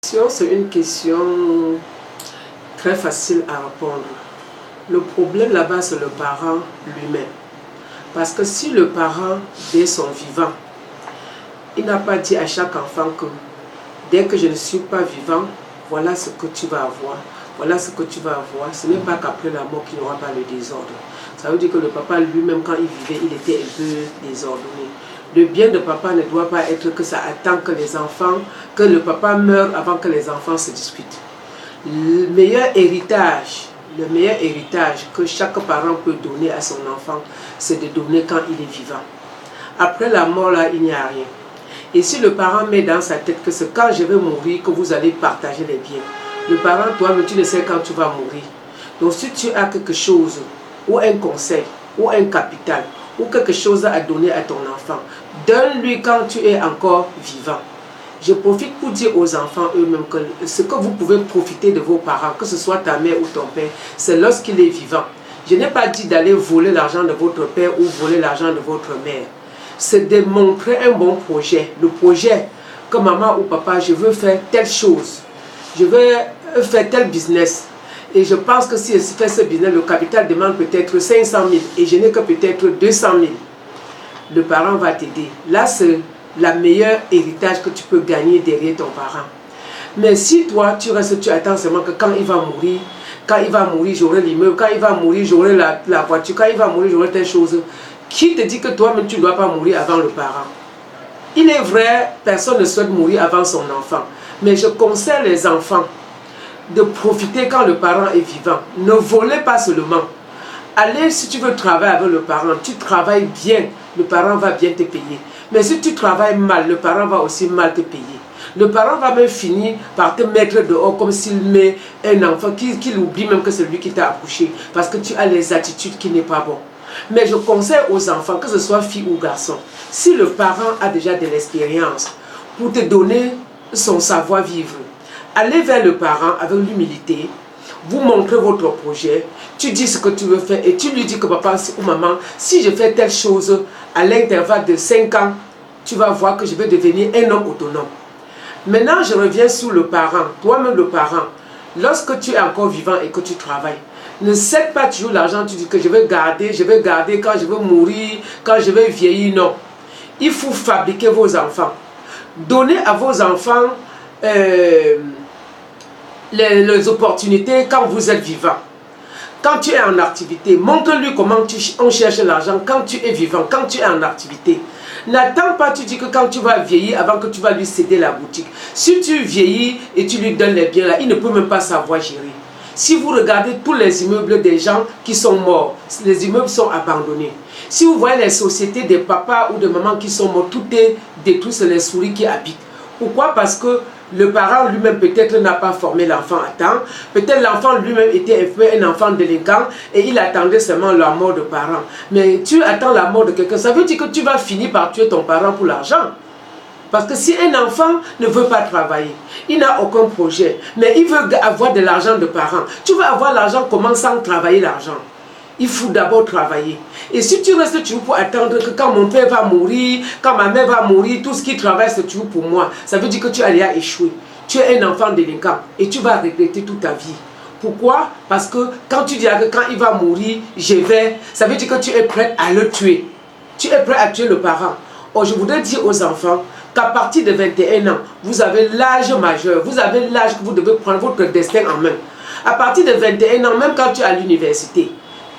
C'est une question très facile à répondre. Le problème là-bas, c'est le parent lui-même. Parce que si le parent, dès son vivant, il n'a pas dit à chaque enfant que dès que je ne suis pas vivant, voilà ce que tu vas avoir, voilà ce que tu vas avoir. Ce n'est pas qu'après la mort qu'il n'y aura pas le désordre. Ça veut dire que le papa lui-même, quand il vivait, il était un peu désordonné. Le bien de papa ne doit pas être que ça attend que les enfants, que le papa meure avant que les enfants se disputent. Le meilleur héritage que chaque parent peut donner à son enfant, c'est de donner quand il est vivant. Après la mort, là, il n'y a rien. Et si le parent met dans sa tête que c'est quand je vais mourir que vous allez partager les biens, le parent, toi, mais tu ne sais quand tu vas mourir. Donc si tu as quelque chose, ou un conseil, ou un capital, ou quelque chose à donner à ton enfant, donne-lui quand tu es encore vivant. Je profite pour dire aux enfants eux-mêmes que ce que vous pouvez profiter de vos parents, que ce soit ta mère ou ton père, c'est lorsqu'il est vivant. Je n'ai pas dit d'aller voler l'argent de votre père ou voler l'argent de votre mère. C'est de montrer un bon projet. Le projet que maman ou papa, je veux faire telle chose. Je veux faire tel business. Et je pense que si je fais ce business, le capital demande peut-être 500 000 et je n'ai que peut-être 200 000. Le parent va t'aider. Là, c'est la meilleure héritage que tu peux gagner derrière ton parent. Mais si toi, tu restes, tu attends seulement que quand il va mourir, j'aurai l'immeuble, quand il va mourir, j'aurai la voiture, quand il va mourir, j'aurai telle chose. Qui te dit que toi-même, tu ne dois pas mourir avant le parent? Il est vrai, personne ne souhaite mourir avant son enfant. Mais je conseille les enfants de profiter quand le parent est vivant. Ne volez pas seulement. Allez, si tu veux travailler avec le parent, tu travailles bien, le parent va bien te payer. Mais si tu travailles mal, le parent va aussi mal te payer. Le parent va même finir par te mettre dehors comme s'il met un enfant, qu'il oublie même que c'est lui qui t'a accouché. Parce que tu as les attitudes qui n'est pas bon. Mais je conseille aux enfants, que ce soit fille ou garçon, si le parent a déjà de l'expérience pour te donner son savoir-vivre, allez vers le parent avec l'humilité, vous montrez votre projet, tu dis ce que tu veux faire et tu lui dis que papa ou maman, si je fais telle chose à l'intervalle de 5 ans, tu vas voir que je vais devenir un homme autonome. Maintenant, je reviens sur le parent, toi-même le parent, lorsque tu es encore vivant et que tu travailles, ne cède pas toujours l'argent, tu dis que je vais garder quand je vais mourir, quand je vais vieillir, non. Il faut fabriquer vos enfants. Donnez à vos enfants les opportunités quand vous êtes vivant. Quand tu es en activité, montre-lui comment on cherche l'argent quand tu es vivant, quand tu es en activité. N'attends pas, tu dis que quand tu vas vieillir, avant que tu vas lui céder la boutique. Si tu vieillis et tu lui donnes les biens là, il ne peut même pas savoir gérer. Si vous regardez tous les immeubles des gens qui sont morts, les immeubles sont abandonnés. Si vous voyez les sociétés des papas ou de mamans qui sont morts, tout est détruit, c'est les souris qui habitent. Pourquoi? Parce que le parent lui-même peut-être n'a pas formé l'enfant à temps. Peut-être l'enfant lui-même était un enfant délinquant et il attendait seulement la mort de parents. Mais tu attends la mort de quelqu'un, ça veut dire que tu vas finir par tuer ton parent pour l'argent. Parce que si un enfant ne veut pas travailler, il n'a aucun projet, mais il veut avoir de l'argent de parents, tu vas avoir l'argent comment sans travailler l'argent? Il faut d'abord travailler. Et si tu restes toujours pour attendre que quand mon père va mourir, quand ma mère va mourir, tout ce qui travaille c'est toujours pour moi, ça veut dire que tu as déjà échoué. Tu es un enfant délinquant et tu vas regretter toute ta vie. Pourquoi? Parce que quand tu dis que quand il va mourir, je vais, ça veut dire que tu es prêt à le tuer. Tu es prêt à tuer le parent. Or, je voudrais dire aux enfants qu'à partir de 21 ans, vous avez l'âge majeur, vous avez l'âge que vous devez prendre votre destin en main. À partir de 21 ans, même quand tu es à l'université,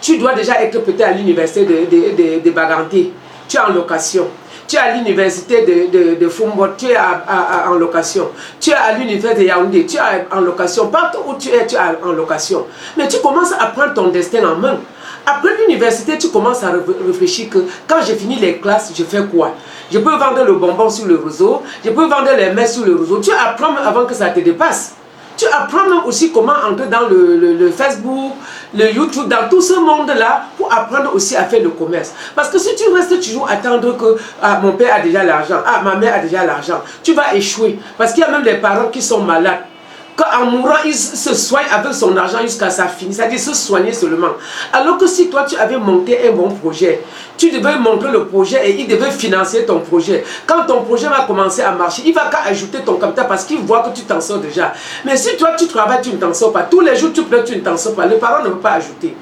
tu dois déjà être peut-être à l'université de Baganté, tu es en location. Tu es à l'université de Foumbot, tu es en location. Tu es à l'université de Yaoundé, tu es en location. Partout où tu es en location. Mais tu commences à prendre ton destin en main. Après l'université, tu commences à réfléchir que quand j'ai fini les classes, je fais quoi? Je peux vendre le bonbon sur le réseau, je peux vendre les mets sur le réseau. Tu apprends avant que ça te dépasse. Tu apprends même aussi comment entrer dans le Facebook, le YouTube, dans tout ce monde-là, pour apprendre aussi à faire le commerce. Parce que si tu restes toujours à attendre que mon père a déjà l'argent, ma mère a déjà l'argent, tu vas échouer. Parce qu'il y a même des parents qui sont malades. qu'en mourant, il se soigne avec son argent jusqu'à sa fin. C'est-à-dire se soigner seulement. Alors que si toi, tu avais monté un bon projet, tu devais montrer le projet et il devait financer ton projet. Quand ton projet va commencer à marcher, il va qu'à ajouter ton capital parce qu'il voit que tu t'en sors déjà. Mais si toi, tu travailles, tu ne t'en sors pas. Tous les jours, tu pleures, tu ne t'en sors pas. Le parent ne veut pas ajouter.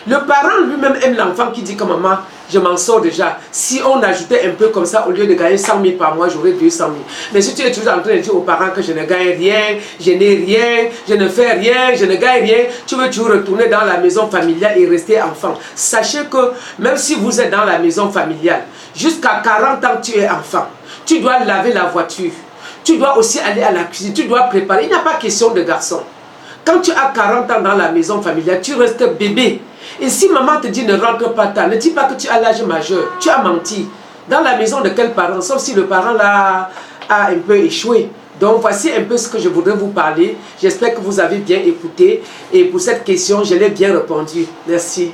Le parent lui-même aime l'enfant qui dit que maman, je m'en sors déjà. Si on ajoutait un peu comme ça, au lieu de gagner 100 000 par mois, j'aurais 200 000. Mais si tu es toujours en train de dire aux parents que je ne gagne rien, je n'ai rien, je ne fais rien, je ne gagne rien, tu veux toujours retourner dans la maison familiale et rester enfant. Sachez que même si vous êtes dans la maison familiale, jusqu'à 40 ans, tu es enfant. Tu dois laver la voiture. Tu dois aussi aller à la cuisine. Tu dois préparer. Il n'y a pas question de garçon. Quand tu as 40 ans dans la maison familiale, tu restes bébé. Et si maman te dit ne rentre pas tard, ne dis pas que tu as l'âge majeur. Tu as menti. Dans la maison de quel parent? Sauf si le parent là a un peu échoué. Donc voici un peu ce que je voudrais vous parler. J'espère que vous avez bien écouté. Et pour cette question, je l'ai bien répondu. Merci.